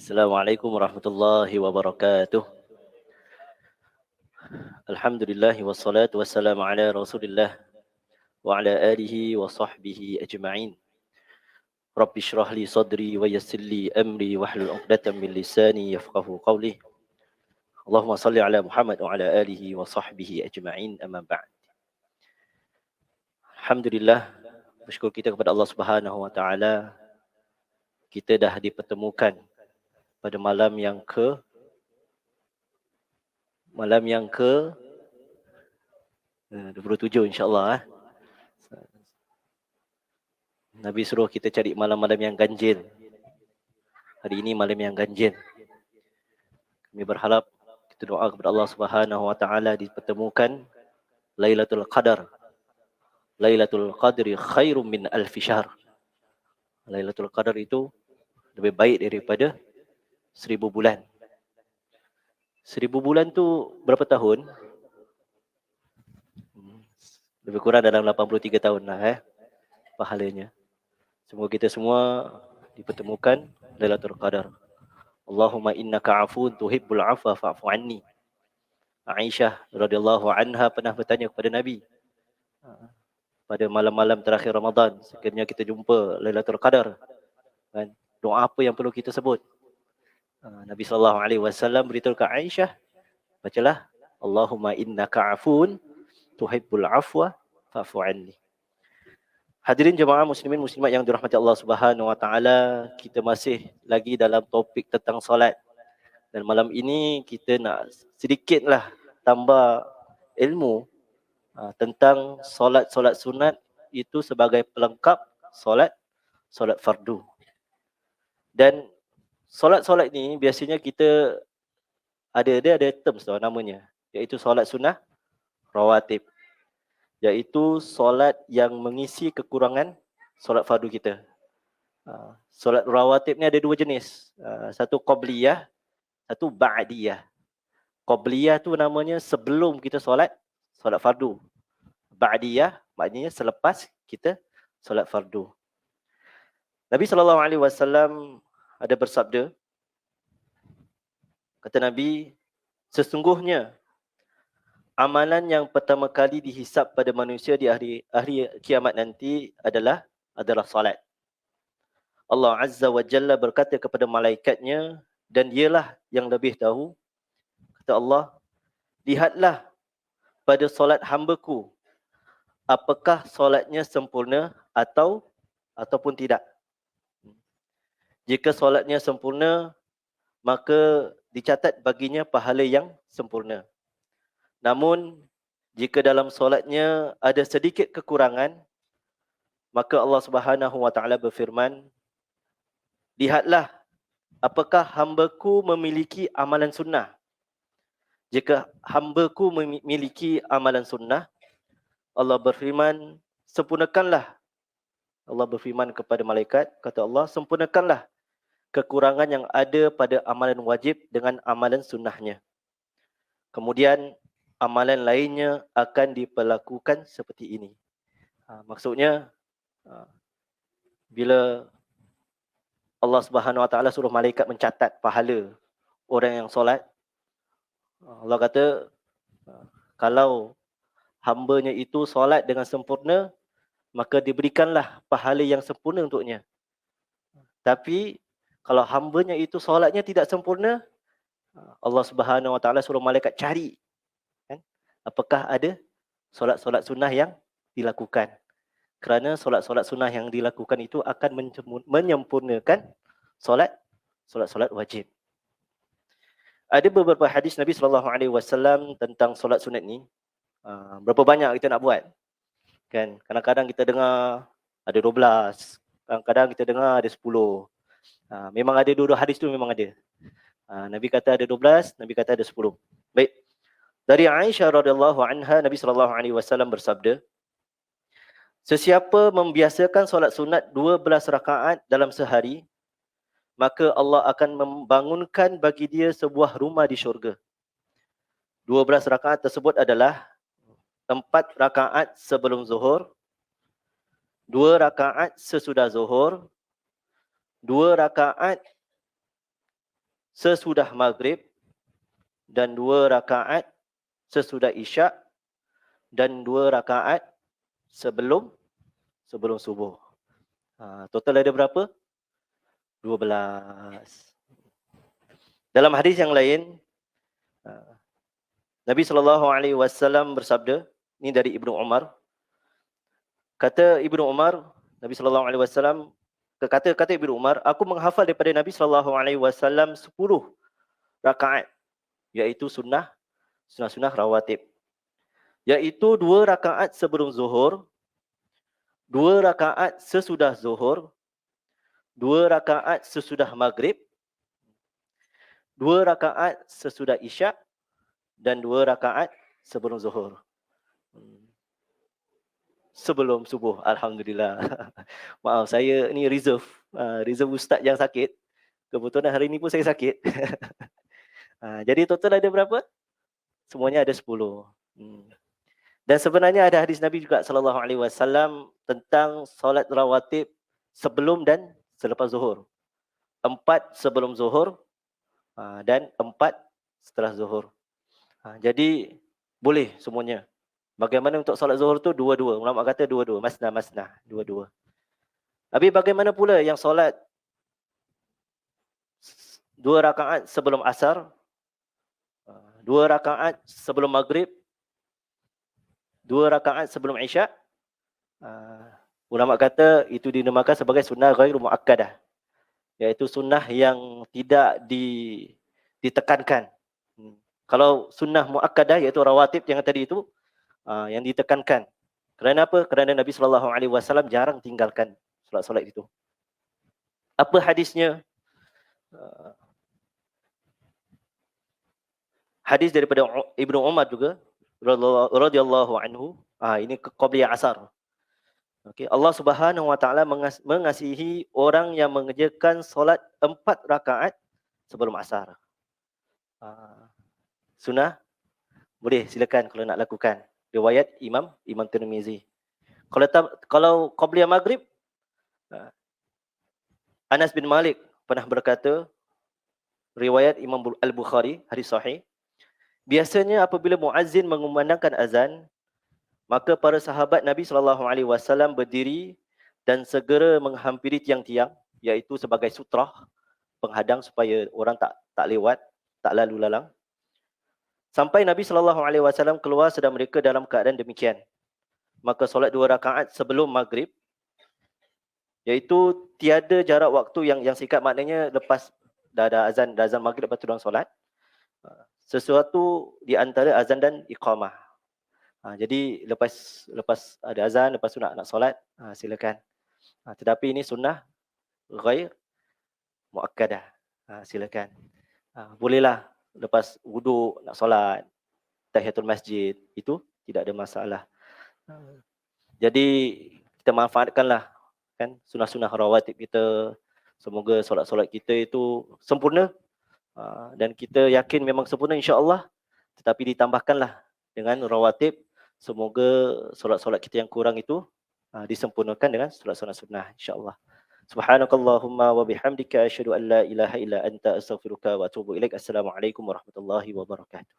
Assalamualaikum warahmatullahi wabarakatuh. Alhamdulillah wassalatu wassalamu ala Rasulillah wa ala alihi wa sahbihi ajma'in. Rabbi shrah li sadri wa yassir li amri wahlul 'uqdatam min lisani yafqahu qawli. Allahumma salli ala Muhammad wa ala alihi wa sahbihi ajma'in. Amma ba'd. Alhamdulillah, bersyukur kita kepada Allah Subhanahu wa taala, kita dah dipertemukan pada malam yang ke 27 insya-Allah. Nabi suruh kita cari malam-malam yang ganjil. Hari ini malam yang ganjil. Kami berharap, kita doa kepada Allah Subhanahu wa taala dipertemukan Lailatul Qadar. Lailatul Qadri khairum min alfi syahr. Lailatul Qadar itu lebih baik daripada 1000 bulan. 1000 bulan tu berapa tahun? Lebih kurang dalam 83 tahun lah pahalanya. Semoga kita semua dipertemukan Lailatul Qadar. Allahumma innaka afun tuhibbul afwa fa'fu anni. Aisyah radhiyallahu anha pernah bertanya kepada Nabi pada malam-malam terakhir Ramadan, sekiranya kita jumpa Lailatul Qadar, kan, doa apa yang perlu kita sebut? Nabi sallallahu alaihi wasallam beritahu ke Aisyah, bacalah Allahumma innaka afun tuhibbul afwa fa'fu anni. Hadirin jemaah muslimin muslimat yang dirahmati Allah Subhanahu wa taala, kita masih lagi dalam topik tentang solat. Dan malam ini kita nak sedikitlah tambah ilmu tentang solat-solat sunat itu sebagai pelengkap solat fardu. Dan solat-solat ni biasanya kita ada terms tau namanya, iaitu solat sunnah rawatib, iaitu solat yang mengisi kekurangan solat fardu kita. Solat rawatib ni ada dua jenis, satu qabliyah, satu ba'diyah. Qabliyah tu namanya sebelum kita solat fardu. Ba'diyah maknanya selepas kita solat fardu. Nabi sallallahu alaihi wasallam ada bersabda, kata Nabi, sesungguhnya amalan yang pertama kali dihisap pada manusia di hari kiamat nanti adalah solat. Allah Azza wa Jalla berkata kepada malaikatnya, dan dialah yang lebih tahu, kata Allah, lihatlah pada solat hamba-Ku, apakah solatnya sempurna ataupun tidak. Jika solatnya sempurna, maka dicatat baginya pahala yang sempurna. Namun, jika dalam solatnya ada sedikit kekurangan, maka Allah Subhanahu wa taala berfirman, lihatlah apakah hamba-Ku memiliki amalan sunnah. Jika hamba-Ku memiliki amalan sunnah, Allah berfirman, sempurnakanlah. Allah berfirman kepada malaikat, kata Allah, sempurnakanlah kekurangan yang ada pada amalan wajib dengan amalan sunnahnya. Kemudian amalan lainnya akan diperlakukan seperti ini. Maksudnya, bila Allah Subhanahu wa taala suruh malaikat mencatat pahala orang yang solat, Allah kata, kalau hambanya itu solat dengan sempurna, maka diberikanlah pahala yang sempurna untuknya. Tapi kalau hambanya itu solatnya tidak sempurna, Allah Subhanahu wa taala suruh malaikat cari, kan, apakah ada solat-solat sunnah yang dilakukan. Kerana solat-solat sunnah yang dilakukan itu akan menyempurnakan solat wajib. Ada beberapa hadis Nabi sallallahu alaihi wasallam tentang solat sunat ni. Berapa banyak kita nak buat? Kan, kadang-kadang kita dengar ada 12, kadang-kadang kita dengar ada 10. Memang ada dua hadis tu memang ada. Nabi kata ada 12, Nabi kata ada 10. Baik. Dari Aisyah radhiyallahu anha, Nabi sallallahu alaihi wasallam bersabda, sesiapa membiasakan solat sunat 12 rakaat dalam sehari, maka Allah akan membangunkan bagi dia sebuah rumah di syurga. 12 rakaat tersebut adalah 4 rakaat sebelum zuhur, 2 rakaat sesudah zuhur, 2 rakaat sesudah maghrib dan 2 rakaat sesudah isyak dan 2 rakaat sebelum subuh. Total ada berapa? 12. Dalam hadis yang lain, Nabi SAW bersabda, ini dari Ibnu Umar. Kata Ibnu Umar, Nabi SAW, kata Ibnu Umar, aku menghafal daripada Nabi SAW 10 rakaat, iaitu sunnah rawatib. Iaitu 2 rakaat sebelum zuhur, 2 rakaat sesudah zuhur, 2 rakaat sesudah maghrib, 2 rakaat sesudah isyak dan 2 rakaat sebelum zuhur. Sebelum subuh, alhamdulillah. Maaf, saya ni reserve ustaz yang sakit. Kebetulan hari ni pun saya sakit. Jadi total ada berapa? Semuanya ada 10. Dan sebenarnya ada hadis Nabi juga sallallahu alaihi wasallam tentang solat rawatib sebelum dan selepas zuhur. 4 sebelum zuhur dan 4 setelah zuhur. Jadi boleh semuanya. Bagaimana untuk solat zuhur tu? Dua-dua. Ulama kata dua-dua. Masna. Dua-dua. Habis bagaimana pula yang solat 2 rakaat sebelum asar, 2 rakaat sebelum maghrib, 2 rakaat sebelum isyak? Ulama kata itu dinamakan sebagai sunnah ghairu muakkadah. Iaitu sunnah yang tidak ditekankan. Kalau sunnah muakkadah iaitu rawatib yang tadi itu, yang ditekankan. Kerana apa? Kerana Nabi SAW jarang tinggalkan solat-solat itu. Apa hadisnya? Hadis daripada Ibnu Umar juga radhiyallahu anhu. Ini qabliyah asar. Okay. Allah Subhanahu wa taala mengasihi orang yang mengerjakan solat 4 rakaat sebelum asar. Sunnah? Boleh, silakan kalau nak lakukan. Riwayat Imam Tirmizi. Kalau qabliyah maghrib, Anas bin Malik pernah berkata, riwayat Imam Al-Bukhari, hadis sahih, biasanya apabila muazzin mengumandangkan azan, maka para sahabat Nabi SAW berdiri dan segera menghampiri tiang-tiang, iaitu sebagai sutrah, penghadang supaya orang tak lewat, tak lalu lalang. Sampai Nabi SAW keluar sedang mereka dalam keadaan demikian. Maka solat 2 rakaat sebelum maghrib, iaitu tiada jarak waktu yang singkat, maknanya lepas dah ada azan maghrib lepas tu orang solat. Sesuatu di antara azan dan iqamah. Jadi lepas ada azan, lepas tu nak solat, silakan. Tetapi ini sunnah ghair muakkadah. Silakan. Bolehlah lepas wuduk nak solat, tahiyatul masjid, itu tidak ada masalah. Jadi kita manfaatkanlah kan sunah-sunah rawatib kita. Semoga solat-solat kita itu sempurna, dan kita yakin memang sempurna insya-Allah. Tetapi ditambahkanlah dengan rawatib. Semoga solat-solat kita yang kurang itu disempurnakan dengan solat-solat sunnah insya-Allah. Subhanakallahumma wa bihamdika asyhadu an la ilaha illa anta astaghfiruka wa atubu ilaik. Assalamualaikum warahmatullahi wabarakatuh.